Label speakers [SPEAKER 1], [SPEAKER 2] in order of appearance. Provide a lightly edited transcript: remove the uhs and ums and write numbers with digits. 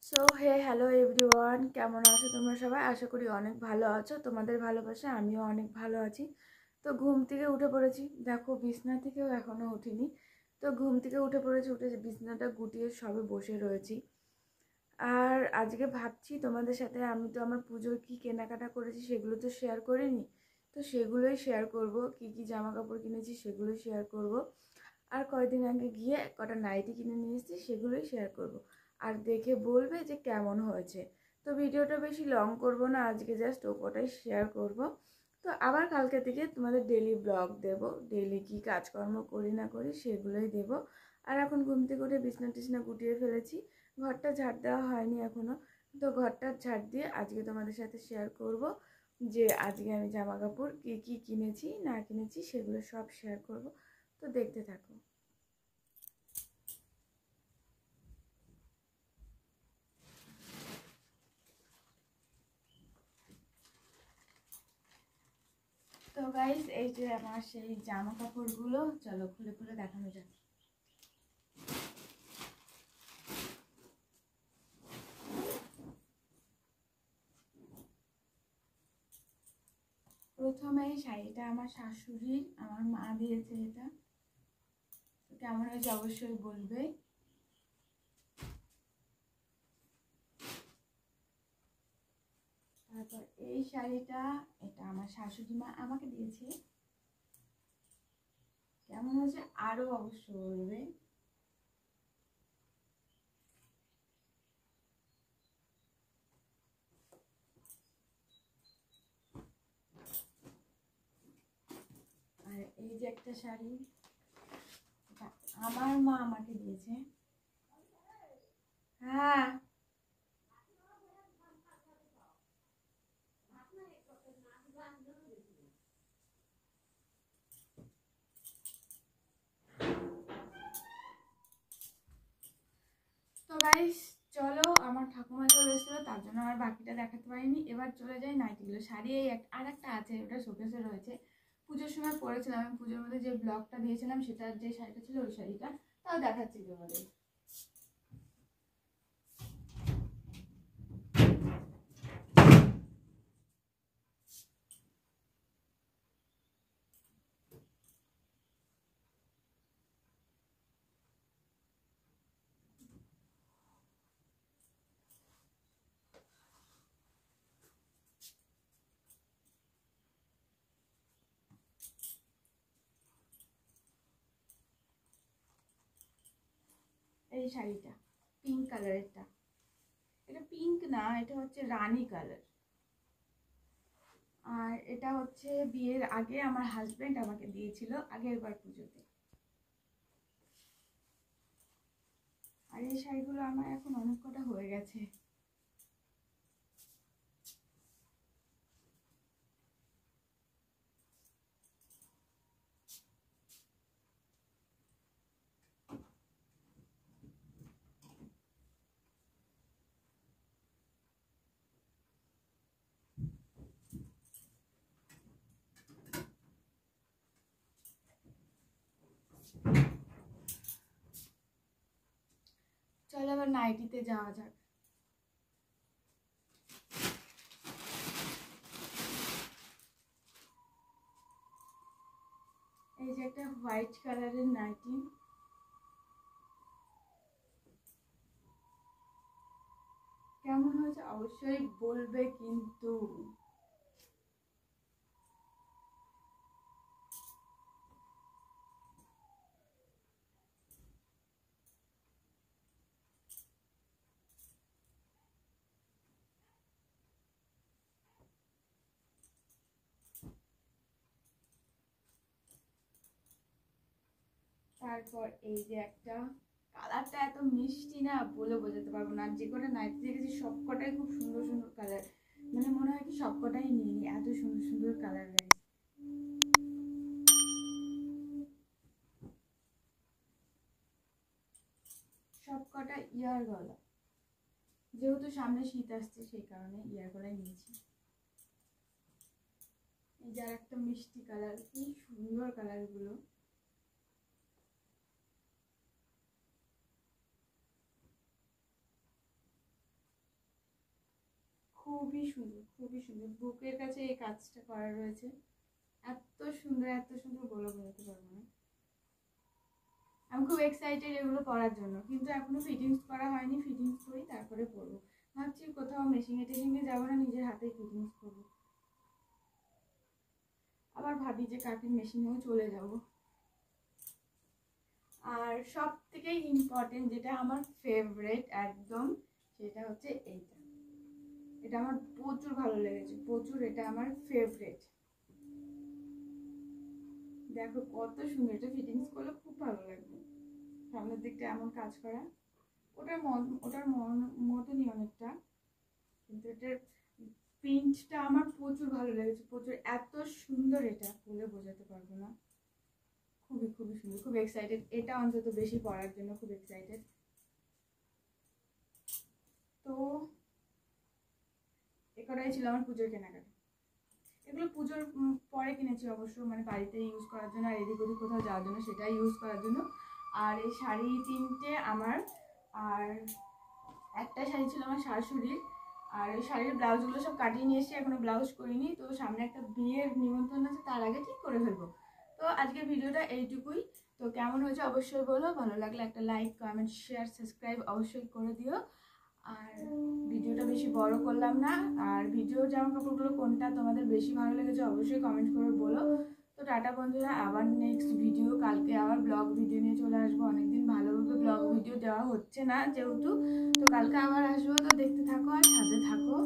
[SPEAKER 1] So hey hello everyone, কেমন আছো তোমরা সবাই? আশা করি অনেক ভালো আছো। তোমাদের ভালোবাসা আমিও অনেক ভালো আছি। তো ঘুম থেকে উঠে পড়েছি, দেখো বিছনা থেকেও এখনও উঠিনি। তো ঘুম থেকে উঠে পড়েছি, উঠে বিছনাটা গুটিয়ে সবে বসে রয়েছি। আর আজকে ভাবছি তোমাদের সাথে, আমি তো আমার পুজোর কী কেনাকাটা করেছি সেগুলো তো শেয়ার করিনি, তো সেগুলোই শেয়ার করব। কি কি জামা কাপড় কিনেছি সেগুলোই শেয়ার করব। আর কয়েকদিন আগে গিয়ে কটা নাইটি কিনে নিয়ে এসেছি, সেগুলোই শেয়ার করব। আর দেখে বলবে যে কেমন হয়েছে। তো ভিডিওটা বেশি লং করব না, আজকে জাস্ট ও কটাই শেয়ার করব। তো আবার কালকে থেকে তোমাদের ডেলি ব্লগ দেব, ডেলি কী কাজকর্ম করি না করি সেগুলোই দেব। আর এখন ঘুম থেকে উঠে বিছনা টিছনা গুটিয়ে ফেলেছি, ঘরটা ঝাড় দেওয়া হয়নি এখনও। তো ঘরটা ঝাড় দিয়ে আজকে তোমাদের সাথে শেয়ার করব যে আজকে আমি জামা কাপড় কী কী কিনেছি না কিনেছি সেগুলো সব শেয়ার করব। তো দেখতে থাকো। তো গাইস, এই যে আমার সেই জামা কাপড়গুলো, চলো খুলে খুলে দেখানো যাক। প্রথমে এই শাড়িটা আমার শাশুড়ির, আমার মা দিয়েছে। এটা কেমন হয়েছে অবশ্যই বলবে। তারপর এই শাড়িটা, এটা আমার শাশুড়ি মা আমাকে দিয়েছে। কেমন হয়েছে আরো অবশ্যই বলবে। আর এই যে একটা শাড়ি, আমার মা আমাকে দিয়েছে। হ্যাঁ, তো গাইস চলো, আমার ঠাকুমা চলে এসেছিলো, তার জন্য আর বাকিটা দেখাতে পারিনি। এবার চলে যাই নাইটিগুলো। শাড়ি এই আর একটা আছে, ওটা শোকেসে রয়েছে। পুজোর সময় পরেছিলাম, আমি পুজোর মধ্যে যে ব্লগটা দিয়েছিলাম সেটার যে শাড়িটা ছিল ওই শাড়িটা, তাও দেখাচ্ছি তোমাদের। এই শাড়িটা পিঙ্ক কালারেরটা, এটা পিঙ্ক না, এটা হচ্ছে রানী কালার। আর এটা হচ্ছে বিয়ের আগে আমার হাজবেন্ড আমাকে দিয়েছিল আগের বার পুজোতে। আর এই শাড়িগুলো আমার এখন অনেক কটা হয়ে গেছে। চলো এবার নাইটিতে যাওয়া যাক। এই যে একটা হোয়াইট কালারের নাইটি, কেমন হয়েছে অবশ্যই বলবে কিন্তু। তারপর এই যে একটা, কালারটা এত মিষ্টি না বলে বোঝাতে পারবো না। আর যে কটা নাইটি দেখেছি সব কটাই খুব সুন্দর সুন্দর কালার, মানে মনে হয় কি সব কটাই নিয়ে নি, এত সুন্দর সুন্দর কালার গাইস। সব কটা ইয়ার গলা, যেহেতু সামনে শীত আসছে সেই কারণে ইয়ার গলায় নিয়েছি। এই যে আর একটা মিষ্টি কালার, কি সুন্দর কালার গুলো। খুবই সুন্দর, খুবই সুন্দর। বুকের কাছে এই কাজটা করা রয়েছে, এত সুন্দর, এত সুন্দর বলে বোঝাতে পারবো না। আমি খুব এক্সাইটেড এগুলো পরার জন্য, কিন্তু এখনো ফিটিংস করা হয়নি। ফিটিংস করি তারপরে পরবো। ভাবছি কোথাও মেশিনে টেশিনে যাবো না, নিজের হাতে ফিটিংস করবো। আবার ভাবি যে কাকির মেশিনেও চলে যাব। আর সব থেকে ইম্পর্টেন্ট যেটা আমার ফেভারিট একদম, সেটা হচ্ছে এইটা। এটা আমার প্রচুর ভালো লেগেছে, প্রচুর। এটা আমার ফেভারিট। দেখো কত সুন্দর, এটা ফিটিংস করলে খুব ভালো লাগবে। সামনের দিকটা এমন কাজ করা, ওটার মতনই অনেকটা, কিন্তু এটার প্রিন্টটা আমার প্রচুর ভালো লেগেছে, প্রচুর। এত সুন্দর, এটা বলে বোঝাতে পারবো না। খুবই খুবই সুন্দর, খুব এক্সাইটেড। এটা অন্তত বেশি পড়ার জন্য খুব এক্সাইটেড। তো এটাই ছিল আমার পুজোর কেনাকাটা। এগুলো পুজোর পরে কিনেছি অবশ্য, মানে বাড়িতে ইউজ করার জন্য, আর এদিক ওদিক কোথাও যাওয়ার জন্য সেটাই ইউজ করার জন্য। আর এই শাড়ি 3টে আমার, আর একটা শাড়ি ছিল আমার শাশুড়ির। আর এই শাড়ির ব্লাউজগুলো সব কাটিয়ে নিয়ে এসেছি, এখনো ব্লাউজ করিনি। তো সামনে একটা বিয়ের নিমন্ত্রণ আছে, তার আগে ঠিক করে ফেলবো। তো আজকের ভিডিওটা এইটুকুই। তো কেমন হয়েছে অবশ্যই বলো, ভালো লাগলে একটা লাইক, কমেন্ট, শেয়ার, সাবস্ক্রাইব অবশ্যই করে দিও। আর ভিডিওটা বেশি বড় করলাম না। আর ভিডিও জামা কাপড়গুলো কোনটা তোমাদের বেশি ভালো লেগেছে অবশ্যই কমেন্ট করে বলো। তো টাটা বন্ধুরা, আবার নেক্সট ভিডিও, কালকে আবার ব্লগ ভিডিও নিয়ে চলে আসবো। অনেকদিন ভালোভাবে ব্লগ ভিডিও দেওয়া হচ্ছে না যেহেতু, তো কালকে আবার আসবো। তো দেখতে থাকো আর সাথে থাকো।